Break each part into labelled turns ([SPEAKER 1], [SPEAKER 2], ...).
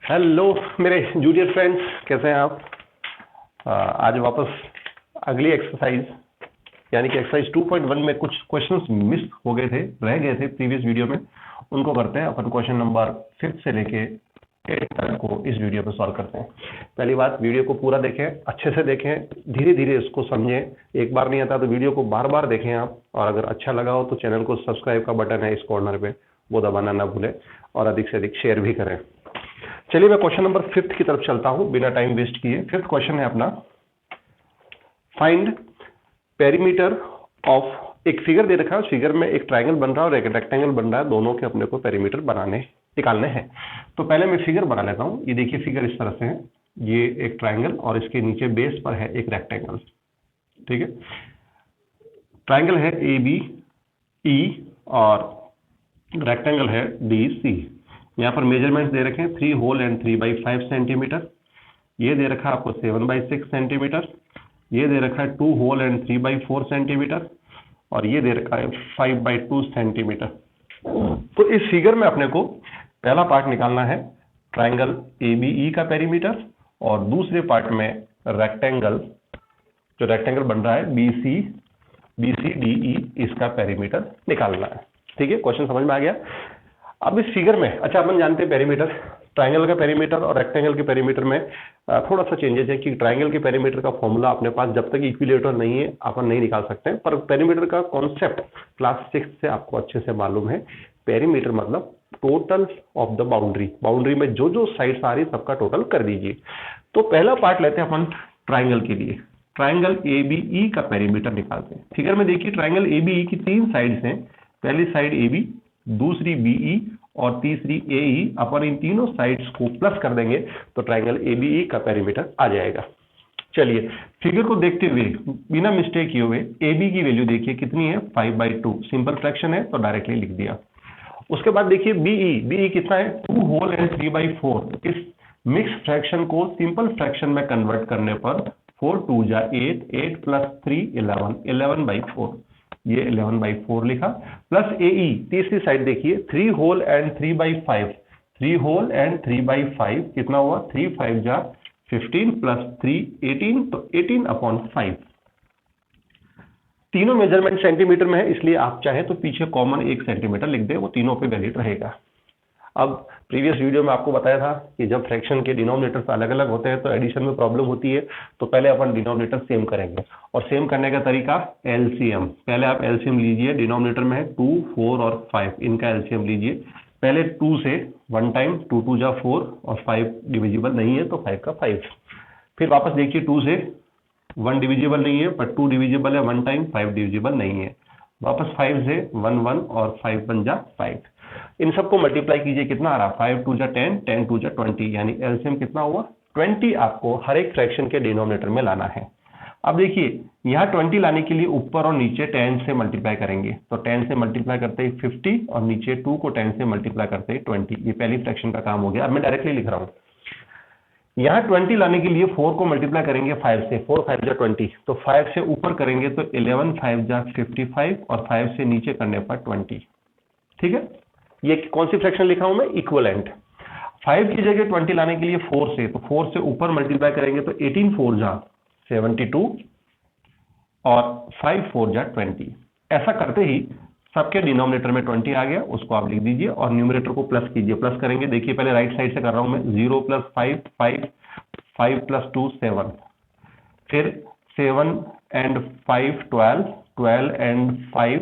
[SPEAKER 1] Hello मेरे junior friends, कैसे हैं आप? आज वापस अगली एक्सरसाइज यानी कि एक्सरसाइज 2.1 में कुछ क्वेश्चंस मिस हो गए थे, रह गए थे प्रीवियस वीडियो में। उनको करते हैं अपन। क्वेश्चन नंबर 5 से लेके 8 तक को इस वीडियो में सॉल्व करते हैं। पहली बात, वीडियो को पूरा देखें, अच्छे से देखें, धीरे धीरे इसको समझें। एक बार नहीं आता तो वीडियो को बार बार देखें आप। और अगर अच्छा लगा हो तो चैनल को सब्सक्राइब का बटन है इस कॉर्नर पे, वो दबाना ना भूलें और अधिक से अधिक शेयर भी करें। चलिए मैं क्वेश्चन नंबर 5 की तरफ चलता हूं बिना टाइम वेस्ट किए। 5th क्वेश्चन है अपना, फाइंड पेरीमीटर ऑफ। एक फिगर दे रखा है, उस फिगर में एक ट्राइंगल बन रहा है और एक रेक्टेंगल बन रहा है, दोनों के अपने को पेरीमीटर निकालने हैं। तो पहले मैं फिगर बना लेता हूं। ये देखिए फिगर इस तरह से है, ये एक ट्राइंगल और इसके नीचे बेस पर है एक रेक्टेंगल। ठीक है, ट्राइंगल है ए बी ई और रेक्टेंगल है डी सी। यहाँ पर मेजरमेंट्स दे रखे हैं 3 होल एंड 3/5 सेंटीमीटर। ये दे रखा है आपको 7/6 सेंटीमीटर। ये दे रखा है 2 होल एंड 3/4 सेंटीमीटर और ये दे रखा है 5/2 सेंटीमीटर। तो इस फिगर में अपने को पहला पार्ट निकालना है ट्राइंगल ABE का पेरीमीटर और दूसरे पार्ट में रेक्टेंगल, जो रेक्टेंगल बन रहा है BCDE, इसका पेरीमीटर निकालना है। ठीक है, क्वेश्चन समझ में आ गया। अब इस फिगर में, अच्छा अपन जानते हैं पेरीमीटर, ट्राइंगल का पेरीमीटर और रेक्टेंगल के पेरीमीटर में थोड़ा सा चेंजेस है कि ट्राइंगल के पेरीमीटर का फॉर्मूला अपने पास जब तक इक्विलेटर नहीं है अपन नहीं निकाल सकते हैं, पर पेरीमीटर का कॉन्सेप्ट क्लास 6 से आपको अच्छे से मालूम है। पेरीमीटर मतलब total of the boundary, boundary में जो जो साइड्स आ रही सबका टोटल कर दीजिए। तो पहला पार्ट लेते हैं अपन ट्राइंगल के लिए, ट्राइंगल ABE का पेरीमीटर निकालते हैं। फिगर में देखिए ट्राइंगल ABE की 3 साइड्स हैं, पहली साइड AB, दूसरी BE और तीसरी AE। अपन इन तीनों साइड्स को प्लस कर देंगे तो ट्राइंगल ABE का पेरीमीटर आ जाएगा। चलिए फिगर को देखते हुए बिना मिस्टेक किए हुए AB की वैल्यू देखिए कितनी है, 5/2। सिंपल फ्रैक्शन है तो डायरेक्टली लिख दिया। उसके बाद देखिए BE कितना है, 2 होल एंड 3/4। इस मिक्स फ्रैक्शन को सिंपल फ्रैक्शन में कन्वर्ट करने पर 4 2 जा 8, 8 प्लस 3 11, 11/4। ये 11/4 लिखा। प्लस AE तीसरी साइड देखिए 3 होल एंड 3/5, 3 होल एंड 3/5 कितना हुआ, 3 5 जा 15 प्लस 3 18, तो 18/5। तीनों मेजरमेंट सेंटीमीटर में है, इसलिए आप चाहे तो पीछे कॉमन 1 सेंटीमीटर लिख दे, वो तीनों पे वैलिड रहेगा। अब प्रीवियस वीडियो में आपको बताया था कि जब फ्रैक्शन के डिनोमिनेटर्स अलग अलग होते हैं तो एडिशन में प्रॉब्लम होती है। तो पहले अपन डिनोमिनेटर सेम करेंगे और सेम करने का तरीका LCM। पहले आप LCM लीजिए, डिनोमिनेटर में है 2 4 और 5, इनका LCM लीजिए। पहले 2 से 1 टाइम, 2 2 जा 4 और 5 डिविजिबल नहीं है तो 5 का 5। फिर वापस देखिए 2 से 1 डिविजिबल नहीं है पर 2 डिविजिबल है 1 टाइम, 5 डिविजिबल नहीं है। वापस 5 से 1 1 और 5 1 जा 5। इन सबको मल्टीप्लाई कीजिए, कितना आ रहा, 5 2 जा 10, 10 2 जा 20, यानी एलसीएम कितना हुआ 20। आपको हर एक फ्रैक्शन के डिनोमिनेटर में लाना है। अब देखिए यहाँ 20 लाने के लिए ऊपर और नीचे 10 से मल्टीप्लाई करेंगे, तो 10 से मल्टीप्लाई करते ही 50 और नीचे 2 को 10 से मल्टीप्लाई करते ही 20। ये पहली फ्रैक्शन का काम हो गया। अब मैं डायरेक्टली लिख रहा हूँ, यहाँ 20 लाने के लिए 4 को मल्टीप्लाई करेंगे 5 से, 4 5 जा 20, तो 5 से ऊपर करेंगे तो 11 5 जा 55 और 5 से नीचे करने पर 20। ठीक है, ये कौन सी फ्रैक्शन लिखा हूं मैं, इक्विवेलेंट। 5 की जगह 20 लाने के लिए 4 से, तो 4 से ऊपर मल्टीप्लाई करेंगे तो 18 4 जा 72 और 5 4 जा 20। ऐसा करते ही सबके डिनोमिनेटर में 20 आ गया, उसको आप लिख दीजिए और न्यूमरेटर को प्लस कीजिए। प्लस करेंगे, देखिए पहले राइट साइड से कर रहा हूं मैं, 0 + 5 5, 5 + 2 7, फिर 7 and 5 12, 12 and 5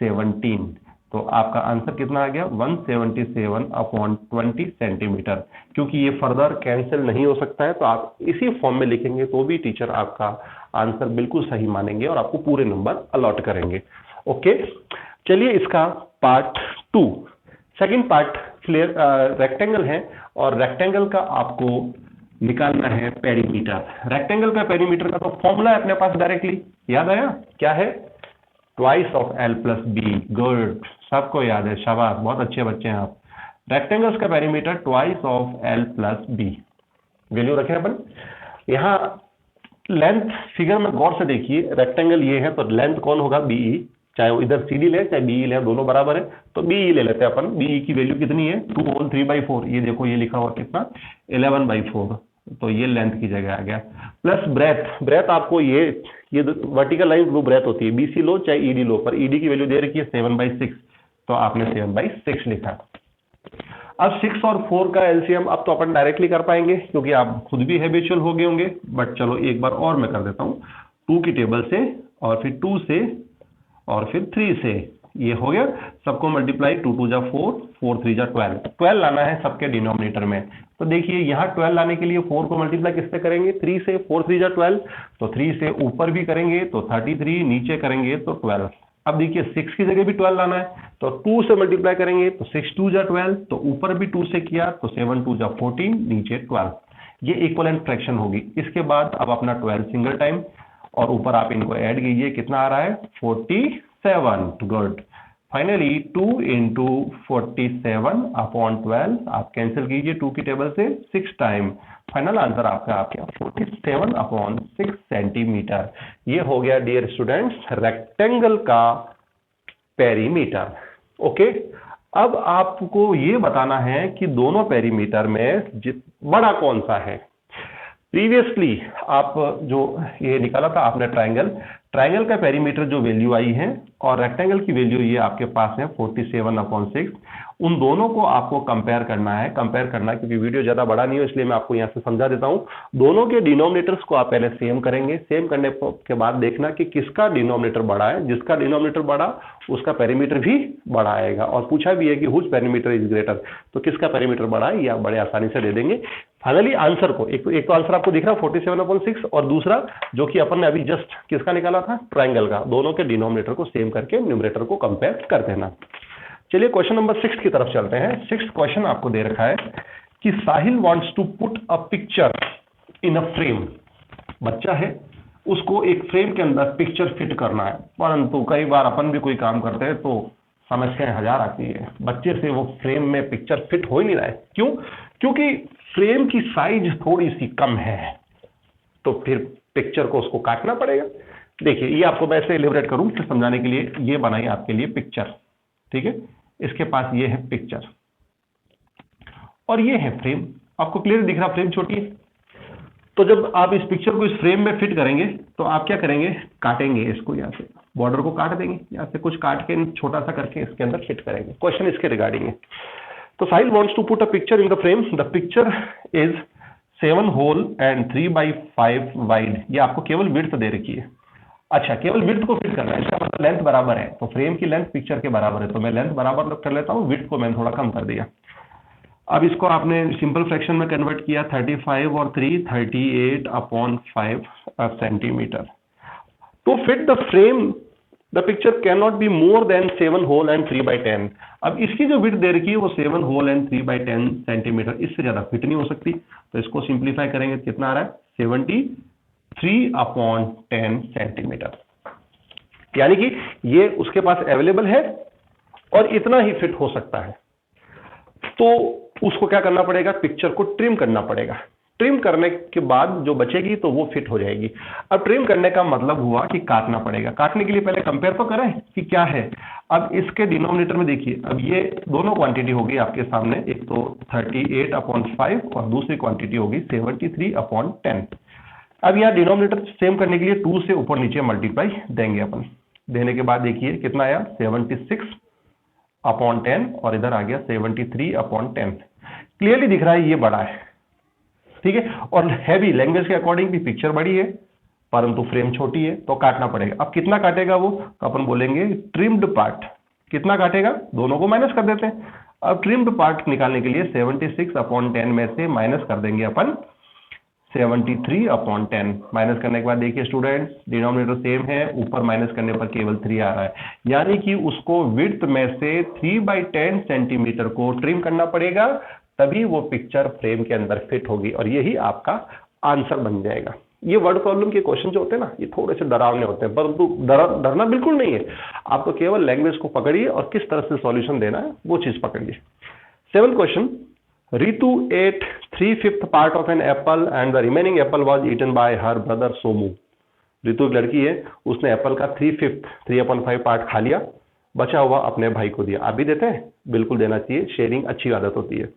[SPEAKER 1] 17। तो आपका आंसर कितना आ गया, 177/20 सेंटीमीटर। क्योंकि ये फर्दर कैंसिल नहीं हो सकता है तो आप इसी फॉर्म में लिखेंगे तो भी टीचर आपका आंसर बिल्कुल सही मानेंगे और आपको पूरे नंबर अलॉट करेंगे। ओके, चलिए इसका पार्ट 2, सेकंड पार्ट रेक्टेंगल है और रेक्टेंगल का आपको निकालना है पेरीमीटर। रेक्टेंगल का पेरीमीटर का तो फॉर्मूला है अपने पास, डायरेक्टली याद आया, क्या है, twice of L + B। Good, सबको याद है, शाबाश, बहुत अच्छे बच्चे हैं आप। रेक्टेंगल्स का perimeter twice of L + B। Value रखें अपन। यहाँ लेंथ फिगर में गौर से देखिए, रेक्टेंगल ये है तो लेंथ कौन होगा, BE। चाहे वो इधर सी डी ले चाहे बी ई ले, दोनों बराबर है, तो बी ई ले लेते हैं अपन। बी ई की वैल्यू कितनी है 2 होल 3/4, ये देखो ये लिखा हुआ कितना 11/4, तो ये लेंथ की जगह आ गया। प्लस ब्रेथ, ब्रेथ आपको ये वर्टिकल लाइन वो ब्रेथ होती है, बीसी लो चाहे ईडी लो, पर ईडी की वैल्यू दे रखी है 7/6, तो आपने 7/6 लिखा। अब 6 और 4 का एलसीएम अब तो अपन डायरेक्टली कर पाएंगे क्योंकि आप खुद भी हैबिचुअल हो गए होंगे, बट चलो एक बार और मैं कर देता हूँ। 2 की टेबल से और फिर 2 से और फिर 3 से, ये हो गया, सबको मल्टीप्लाई 2 2 जा 4, 4 3 जा 12, 12 लाना है सबके डिनोमिनेटर में। तो देखिए यहाँ 12 लाने के लिए 4 को मल्टीप्लाई किससे करेंगे 3 से, 4 3 जा 12, तो 3 से ऊपर भी करेंगे तो 33, नीचे करेंगे तो 12। अब देखिए 6 की जगह भी 12 लाना है, तो 2 से मल्टीप्लाई करेंगे तो 6 2 जा 12, तो ऊपर भी 2 से किया तो 7 2 जा 14, नीचे 12। ये इक्वलेंट फ्रैक्शन होगी। इसके बाद अब अपना 12 सिंगल टाइम और ऊपर आप इनको ऐड कीजिए, कितना आ रहा है 47। गुड। फाइनली 2 into 47/12, आप कैंसिल कीजिए 2 की टेबल से 6 टाइम, फाइनल आंसर आपका आ गया 47/6 सेंटीमीटर। ये हो गया डियर स्टूडेंट्स रेक्टेंगल का पेरीमीटर। ओके, अब आपको ये बताना है कि दोनों पेरीमीटर में बड़ा कौन सा है। प्रीवियसली आप जो ये निकाला था आपने ट्रायंगल का पेरीमीटर जो वैल्यू आई है और रेक्टेंगल की वैल्यू ये आपके पास है 47/6, उन दोनों को आपको कंपेयर करना है। कंपेयर करना क्योंकि वीडियो ज्यादा बड़ा नहीं हो इसलिए मैं आपको यहाँ से समझा देता हूँ। दोनों के डिनोमिनेटर्स को आप पहले सेम करेंगे, सेम करने के बाद देखना कि किसका डिनोमिनेटर बड़ा है। जिसका डिनोमिनेटर बड़ा उसका पेरीमीटर भी बड़ा आएगा। और पूछा भी है कि हुज पेरीमीटर इज ग्रेटर, तो किसका पेरीमीटर बड़ा है ये आप बड़े आसानी से दे देंगे। फाइनली आंसर को एक तो आंसर आपको दिख रहा है 47/6 और दूसरा जो कि अपन ने अभी जस्ट किसका निकाला था ट्रायंगल का। दोनों के डिनोमिनेटर को सेम करके न्यूमरेटर को कंपेयर कर देना। चलिए क्वेश्चन नंबर 6 की तरफ चलते हैं। 6th क्वेश्चन आपको दे रखा है कि Sahil wants to put a picture in a frame. बच्चा है उसको एक फ्रेम के अंदर पिक्चर फिट करना है, परंतु कई बार अपन भी कोई काम करते हैं तो समस्याएं हजार आती है। बच्चे से वो फ्रेम में पिक्चर फिट हो ही नहीं रहा है। क्यों? क्योंकि फ्रेम की साइज थोड़ी सी कम है, तो फिर पिक्चर को उसको काटना पड़ेगा। देखिए ये आपको मैं ऐसे एलिब्रेट करूं फिर समझाने के लिए। ये बनाई आपके लिए पिक्चर, ठीक है, इसके पास ये है पिक्चर और ये है फ्रेम। आपको क्लियर दिख रहा फ्रेम छोटी है। तो जब आप इस पिक्चर को इस फ्रेम में फिट करेंगे तो आप क्या करेंगे काटेंगे इसको, यहाँ से बॉर्डर को काट देंगे, यहाँ से कुछ काट के छोटा सा करके इसके अंदर फिट करेंगे। क्वेश्चन इसके रिगार्डिंग है। तो Sahil wants to put a picture in the frame. The picture is 7 whole and 3/5 wide. ये आपको केवल विड्थ दे रखी है। अच्छा, केवल विड्थ को फिट करना है, इसका मतलब लेंथ बराबर है, तो फ्रेम की लेंथ पिक्चर के बराबर है, तो मैं लेंथ बराबर कर लेता हूँ, विड्थ को मैंने थोड़ा कम कर दिया। अब इसको आपने सिंपल फ्रैक्शन में कन्वर्ट किया, 35 और 3 38/5 सेंटीमीटर। तो fit the frame the picture can not be more than 7 whole and 3/10। अब इसकी जो विड्थ दे रखी है वो 7 होल एंड 3/10 सेंटीमीटर, इससे ज्यादा फिट नहीं हो सकती। तो इसको सिंप्लीफाई करेंगे कितना आ रहा है 73/10 सेंटीमीटर। यानी कि ये उसके पास अवेलेबल है और इतना ही फिट हो सकता है। तो उसको क्या करना पड़ेगा, पिक्चर को ट्रिम करना पड़ेगा। ट्रिम करने के बाद जो बचेगी तो वो फिट हो जाएगी। अब ट्रिम करने का मतलब हुआ कि काटना पड़ेगा। काटने के लिए पहले कंपेयर तो करें कि क्या है। अब इसके डिनोमिनेटर में देखिए, अब ये दोनों क्वांटिटी होगी आपके सामने, एक तो 38/5 और दूसरी क्वांटिटी होगी 73/10। अब यहाँ डिनोमिनेटर सेम करने के लिए 2 से ऊपर नीचे मल्टीप्लाई देंगे अपन। देने के बाद देखिए कितना आया 76/10 और इधर आ गया 73/10। क्लियरली दिख रहा है ये बड़ा है, ठीक है। और हैवी लैंग्वेज के अकॉर्डिंग भी पिक्चर बड़ी है परंतु फ्रेम छोटी है, तो काटना पड़ेगा। अब कितना काटेगा वो, तो अपन बोलेंगे ट्रिम्ड पार्ट। कितना काटेगा, दोनों को माइनस कर देते हैं। अब ट्रिम्ड पार्ट निकालने के लिए 76/10 में से माइनस कर देंगे अपन 73/10। माइनस करने के बाद देखिए स्टूडेंट्स डिनोमिनेटर सेम है, ऊपर माइनस करने पर केवल 3 आ रहा है, यानी कि उसको विड्थ में से 3/10 सेंटीमीटर को ट्रिम करना पड़ेगा, तभी वो पिक्चर फ्रेम के अंदर फिट होगी और यही आपका आंसर बन जाएगा। ये वर्ड प्रॉब्लम के क्वेश्चन जो होते हैं ना, ये थोड़े से डरावने होते हैं, परंतु डरना बिल्कुल नहीं है। आप तो केवल लैंग्वेज को पकड़िए और किस तरह से सॉल्यूशन देना है वो चीज पकड़िए। 7th question, Ritu ate 3/5 part of an apple and the remaining apple was eaten by her brother Somu. Ritu एक लड़की है, उसने एप्पल का 3/5 पार्ट खा लिया, बचा हुआ अपने भाई को दिया। आप भी देते हैं? बिल्कुल देना चाहिए, शेयरिंग अच्छी आदत होती है।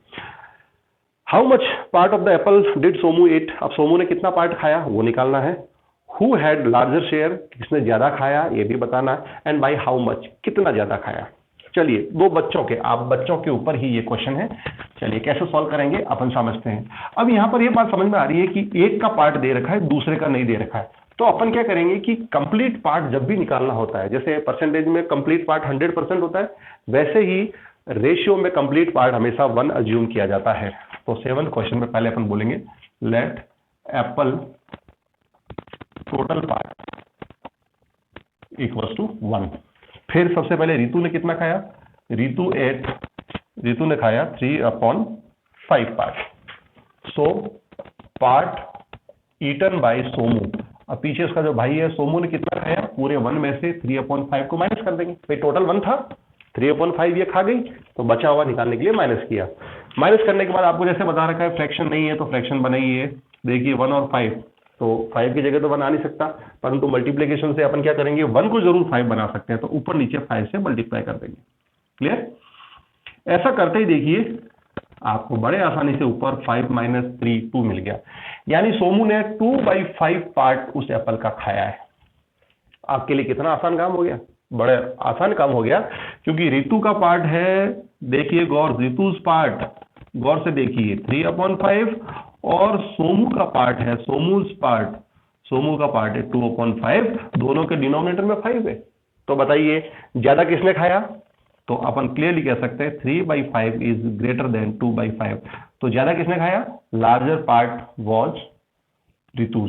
[SPEAKER 1] How much part of the apple did Somu eat? अब सोमू ने कितना पार्ट खाया वो निकालना है। Who had larger share? किसने ज्यादा खाया ये भी बताना है। And by how much? कितना ज्यादा खाया। चलिए, दो बच्चों के, आप बच्चों के ऊपर ही ये क्वेश्चन है। चलिए कैसे सॉल्व करेंगे अपन समझते हैं। अब यहाँ पर ये बात समझ में आ रही है कि एक का पार्ट दे रखा है, दूसरे का नहीं दे रखा है, तो अपन क्या करेंगे कि कंप्लीट पार्ट जब भी निकालना होता है, जैसे परसेंटेज में कंप्लीट पार्ट 100% होता है, वैसे ही रेशियो में कंप्लीट पार्ट हमेशा 1 अज्यूम किया जाता है। तो 7 क्वेश्चन में पहले अपन बोलेंगे let apple total part equals to 1। फिर सबसे पहले रितु ने कितना खाया? रितु ने खाया 3/5 part. So part eaten by Somu. अब पीछे उसका जो भाई है सोमू ने कितना खाया? पूरे 1 में से 3/5 को माइनस कर देंगे। भाई टोटल 1 था, 3/5 ये खा गई, तो बचा हुआ निकालने के लिए माइनस किया। माइनस करने के बाद आपको जैसे बता रखा है फ्रैक्शन नहीं है तो फ्रैक्शन बनाइए। देखिए 1 और 5, तो 5 की जगह तो बना नहीं सकता, परंतु मल्टीप्लिकेशन से अपन क्या करेंगे, 1 को जरूर 5 बना सकते हैं, तो ऊपर नीचे 5 से मल्टीप्लाई कर देंगे। क्लियर? ऐसा करते ही देखिए आपको बड़े आसानी से ऊपर 5 - 3 2 मिल गया। यानी सोमू ने 2/5 पार्ट उस एप्पल का खाया है। आपके लिए कितना आसान काम हो गया? बड़े आसान काम हो गया, क्योंकि रितु का पार्ट है, देखिए गौर, रितुज पार्ट गौर से देखिए 3/5, और सोमू का पार्ट है, सोमू का पार्ट है 2/5। दोनों के डिनोमिनेटर में 5 है। तो बताइए ज्यादा किसने खाया? तो अपन क्लियरली कह सकते हैं 3/5 इज ग्रेटर देन 2/5। तो ज्यादा किसने खाया? लार्जर पार्ट वॉज रितु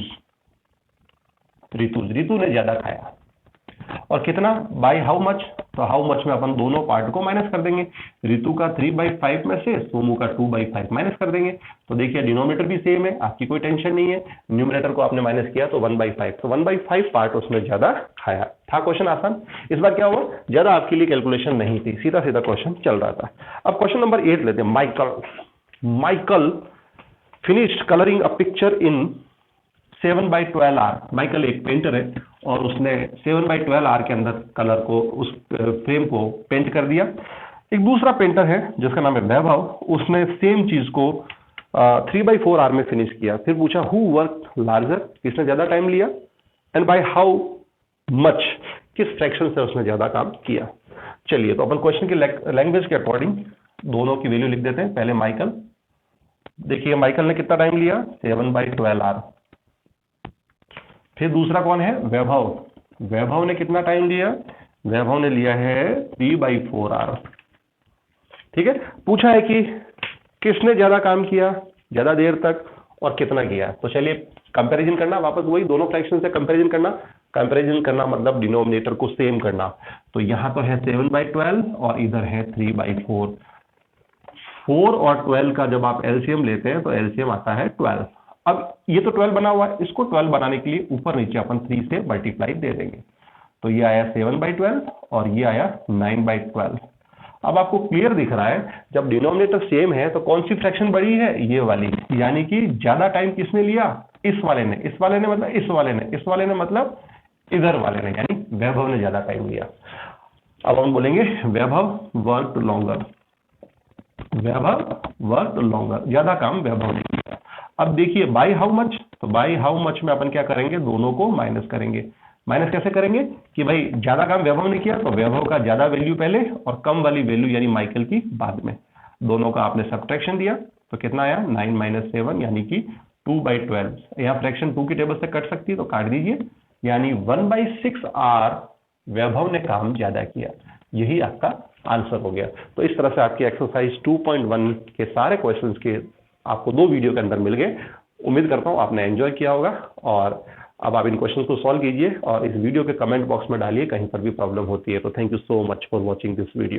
[SPEAKER 1] ने ज्यादा खाया। और कितना? By how much? तो हाउ मच में अपन दोनों पार्ट को माइनस कर देंगे। रितु का 3/5 में से सोमू का 2/5 माइनस कर देंगे। तो देखिए डिनोमिनेटर भी सेम है, आपकी कोई टेंशन नहीं है। न्यूमरेटर को आपने माइनस किया तो 1/5, तो 1/5 पार्ट उसने ज्यादा खाया। था क्वेश्चन आसान? इस बार क्या हुआ, ज्यादा आपके लिए कैलकुलेशन नहीं थी, सीधा सीधा क्वेश्चन चल रहा था। अब क्वेश्चन नंबर 8 लेते हैं। Michael finished colouring a picture in 7/12 hour. Michael एक पेंटर है और उसने 7/12 आर के अंदर कलर को, उस फ्रेम को पेंट कर दिया। एक दूसरा पेंटर है जिसका नाम है वैभव, उसने सेम चीज को 3/4 आर में फिनिश किया। फिर पूछा हु वर्क लार्जर? किसने ज्यादा टाइम लिया? And by how much? किस फ्रैक्शन से उसने ज्यादा काम किया। चलिए तो अपन क्वेश्चन की लैंग्वेज के अकॉर्डिंग दोनों की वैल्यू लिख देते हैं। पहले माइकल, देखिए माइकल ने कितना टाइम लिया? 7/12 आर। फिर दूसरा कौन है? वैभव ने कितना टाइम लिया? वैभव ने लिया है 3/4 आर। ठीक है, पूछा है कि किसने ज्यादा काम किया, ज्यादा देर तक, और कितना किया। तो चलिए कंपैरिजन करना, वापस वही दोनों फ्रैक्शन से कंपैरिजन करना मतलब डिनोमिनेटर को सेम करना। तो यहां तो है 7/12 और इधर है 3/4। 4 और 12 का जब आप एलसीएम लेते हैं तो एलसीएम आता है 12। अब ये तो 12 बना हुआ है, इसको 12 बनाने के लिए ऊपर नीचे अपन 3 से मल्टीप्लाई दे देंगे। तो ये आया 7/12 और ये आया 9/12। अब आपको क्लियर दिख रहा है, जब डिनोमिनेटर सेम है तो कौन सी फ्रैक्शन बड़ी है? ये वाली। यानी कि ज्यादा टाइम किसने लिया? इस वाले ने मतलब इस वाले ने मतलब इधर वाले ने, यानी वैभव ने ज्यादा टाइम लिया। अब हम बोलेंगे वैभव वर्कड लॉन्गर। ज्यादा काम वैभव ने किया। अब देखिए बाय हाउ मच? तो बाय हाउ मच में अपन क्या करेंगे? दोनों को माइनस करेंगे। माइनस कैसे करेंगे कि भाई ज्यादा काम वैभव ने किया तो वैभव का ज्यादा वैल्यू पहले और कम वाली वैल्यू यानी माइकल की बाद में। दोनों का आपने सब्ट्रैक्शन दिया तो कितना आया? 9 - 7 यानी कि 2/12। यहाँ फ्रैक्शन 2 की टेबल से कट सकती है तो काट दीजिए, यानी 1/6 आर वैभव ने काम ज्यादा किया। यही आपका आंसर हो गया। तो इस तरह से आपकी एक्सरसाइज 2.1 के सारे क्वेश्चंस के आपको 2 वीडियो के अंदर मिल गए। उम्मीद करता हूं आपने एंजॉय किया होगा। और अब आप इन क्वेश्चंस को सॉल्व कीजिए और इस वीडियो के कमेंट बॉक्स में डालिए कहीं पर भी प्रॉब्लम होती है तो। Thank you so much for watching this video.